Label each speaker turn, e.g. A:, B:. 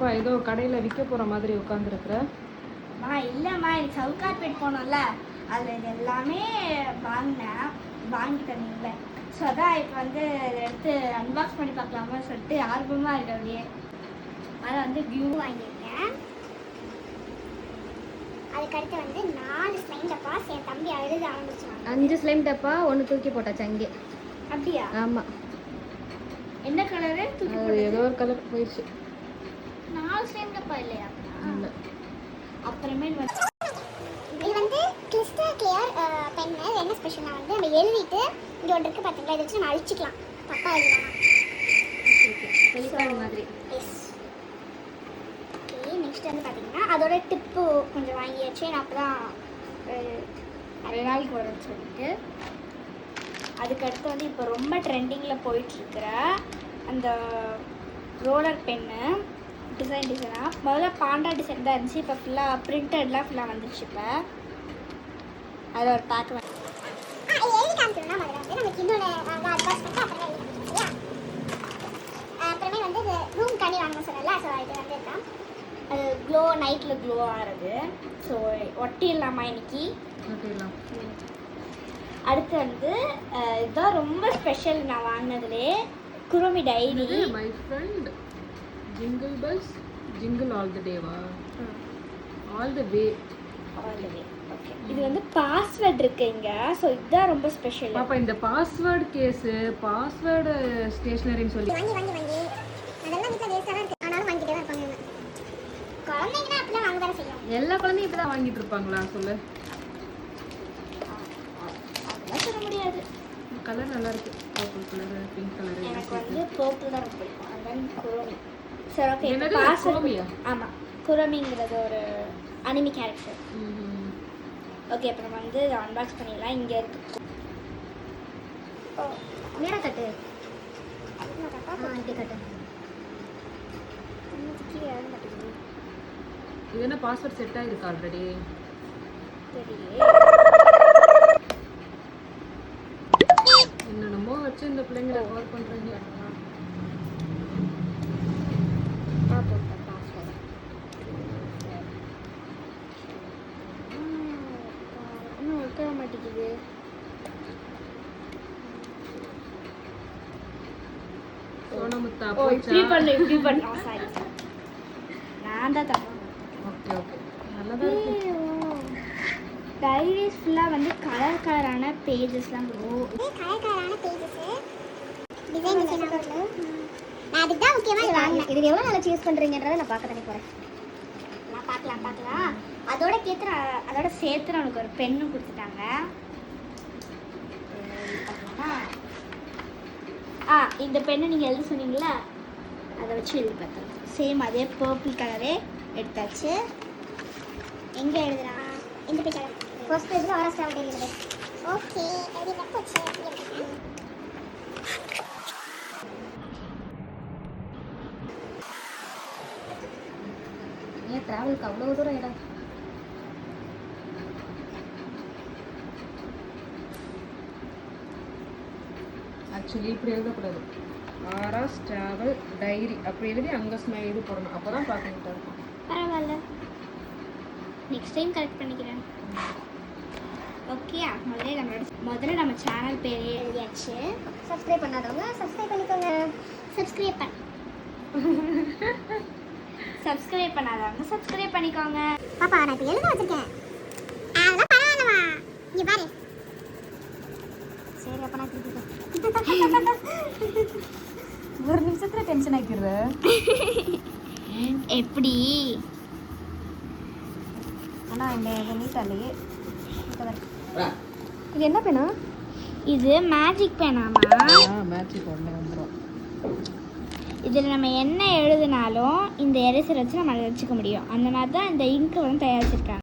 A: பாப்பா ஏதோ கடையில் விற்க போகிற மாதிரி உட்காந்துருக்குற.
B: இல்லைம்மா, எனக்கு சவுகார்பேட் போனோம்ல, அதில் இது எல்லாமே வாங்கி தந்தீங்களே. ஸோ அதான் இப்போ வந்து இதை எடுத்து அன்பாக்ஸ் பண்ணி பார்க்கலாமா சொல்லிட்டு ஆர்வமாக இருக்கு. அப்படியே அதை வந்து வியூ வாங்கியிருக்கேன். அதுக்கடுத்து வந்து 4 ஸ்லைம் டப்பாஸ் என் தம்பி அழுது ஆரம்பிச்சான்.
C: 5 ஸ்லைம் டப்பா 1 தூக்கி போட்டாச்சு அங்கே.
B: அப்படியா?
C: ஆமாம்.
B: என்ன கலரு?
A: ஏதோ ஒரு கலர் போயிடுச்சு.
B: 4 ஸ்லைம் டப்பா இல்லையா?
A: இல்லை.
B: அப்புறமேல்
D: இது வந்து கிறிஸ்டல் கிளியர் பென்னு. என்ன ஸ்பெஷல்னா வந்து நம்ம எழுதிட்டு இங்கே ஒன்று இருக்குது பார்த்தீங்களா, இதை வச்சு நம்ம அழிச்சிக்கலாம். தப்பா எழுதலாம்.
C: வெளிப்பாடு மாதிரி.
D: எஸ். ஓகே, நெக்ஸ்ட் வந்து பார்த்தீங்கன்னா அதோட டிப்பு கொஞ்சம் வாங்கியாச்சு. நான் அப்போ தான்
B: நிறைய நாளைக்கு வரும்னு சொல்லிட்டு. அதுக்கடுத்து வந்து இப்போ ரொம்ப ட்ரெண்டிங்கில் போயிட்டுருக்கிற அந்த ரோலர் பென்னு டிசைனாக முதல்ல பாண்டா டிசைன் தான் இருந்துச்சு. இப்போ ஃபுல்லாக பிரிண்டட்லாம் ஃபுல்லாக வந்துருச்சு. இப்போ அதில் ஒரு பேக் வந்து
D: எழுதி காமிக்கணும்னா முதல்ல வந்து நமக்கு இன்னொன்று அட்வான்ஸ் பண்ணிட்டு அப்புறமே எழுதி காமிச்சியா. அப்புறமே வந்து இது ரூம் கண்ணி வாங்கணும் சொன்னல. ஸோ இது வந்து இருக்கான்,
B: அது நைட்டில் க்ளோ ஆகிறது. ஸோ ஒட்டிடலாமா இன்னைக்கு?
A: ஓகேலாம்.
B: அடுத்து வந்து இதுதான் ரொம்ப ஸ்பெஷல் நான் வாங்கினதுலே, குருமி diary.
A: My friend jingle bells jingle all the டேவா? All the way.
B: ஓகே, இது வந்து பாஸ்வேர்ட் இருக்கு இங்க. ஸோ இதுதான் ரொம்ப ஸ்பெஷல்.
A: பாப்பா இந்த பாஸ்வேர்டு கேஸு, பாஸ்வேர்டு ஸ்டேஷனரின்னு சொல்லி
D: வாங்கி அதெல்லாம் வீட்டில் வேஸ்ட்டாக தான் இருக்குது. ஆனாலும் வாங்கிட்டே தான் இருப்பாங்க. குழந்தைங்கன்னா அப்படிலாம் வாங்க தானே செய்யும்.
A: எல்லா குழந்தையும் இப்படி தான் வாங்கிட்டு இருப்பாங்களா சொல்லு?
B: அதெல்லாம் சொல்ல முடியாது.
A: கலர் நல்லா இருக்கு. Purple colour, pink colour.
B: எனக்கு வந்து பர்பிள் தான் ரொம்ப பிடிக்கும். அதான் குரோமி. சரி, ஓகே.
A: என்னது? குரோமியா?
B: ஆமாம், குரோமிங்கிறது ஒரு அனிமி கேரக்டர். ஓகே, இப்போ நம்ம வந்து அன்பாக்ஸ் பண்ணிடலாம். இங்கே இருக்கு.
C: நேரம் கட்டு. இப்படி கட்டு.
A: இது என்ன பாஸ்வேர்ட் செட் ஆயிருக்கு ஆல்ரெடி? என்னென்னமோ வச்சு இந்த பிள்ளைங்களை கவர் பண்றாங்க.
B: இன்னும் வைக்க மாட்டேங்குது.
A: சோனமுத்தா
B: இப்படி பண்ணலாம். சாரி, நான் தான் தப்பா.
A: ஓகே ஓகே, நல்லதா இருக்கு.
B: டைரிஸ் ஃபுல்லாக வந்து கலரான பேஜஸ்லாம்
D: கலரான பேஜஸ் டிசைனாக இருக்குது. நான் அதுக்கு தான் முக்கியமாக இது வாங்கினேன்.
C: இது எவ்வளோ நாள் யூஸ் பண்ணுறீங்கன்றதை நான் பார்க்க தானே போகிறேன்.
B: நான் பார்க்கலாம். அதோட சேர்த்து நம்மளுக்கு ஒரு பென்னும் கொடுத்துட்டாங்க. இந்த பெண்ணை நீங்கள் எழுத சொன்னீங்களா, அதை வச்சு எழுதி பார்த்தோம். சேம் அதே பர்பிள் கலரே எடுத்தாச்சு.
D: எங்கே எழுதுனா இந்த பேஜ் ஃபர்ஸ்ட் பேஜில் ஆரஸ்ட் ஆகிட்டு எழுதுது. ஓகே, எழுதி வச்சு
C: ஏன் ட்ராவலுக்கு அவ்வளோ தூரம் இடம்?
A: ஆக்சுவலி இப்படி எழுதக்கூடாது. ஆர்எஸ் டிராவல் டைரி அப்படி எழுதி அங்கே இது போடணும். அப்போ தான் பார்க்க இருக்கும்.
B: பரவாயில்ல, நெக்ஸ்ட் டைம் கரெக்ட் பண்ணிக்கிறேன். ஓகே, முதல்ல நம்ம சேனல் பேரே எழுதியாச்சு.
D: சப்ஸ்கிரைப் பண்ணாதவங்க சப்ஸ்கிரைப் பண்ணிக்கோங்க.
B: சப்ஸ்கிரைப் பண்ணாதவங்க சப்ஸ்கிரைப் பண்ணிக்கோங்க.
D: பாப்பா, நான் இப்போ எழுத வச்சிருக்கேன். அதெல்லாம் பரவாயில்லவா, இங்கே பாரு.
C: சரி, அப்போ நான் திருப்பி ஒரு நிமிஷத்தில் டென்ஷன் ஆக்கிடுற.
B: எப்படி?
C: ஆனால் இந்த நீட்டாலே இது என்ன பேனா?
B: இது மேஜிக் பேனாமா?
A: மேஜிக் ஒன்று வந்துடும்.
B: இதில் நம்ம என்ன எழுதினாலும் இந்த எரேசர் வச்சு நம்ம அதை வச்சுக்க முடியும். அந்த மாதிரி தான் இந்த இங்க்கு வந்து தயாரிச்சிருக்காங்க.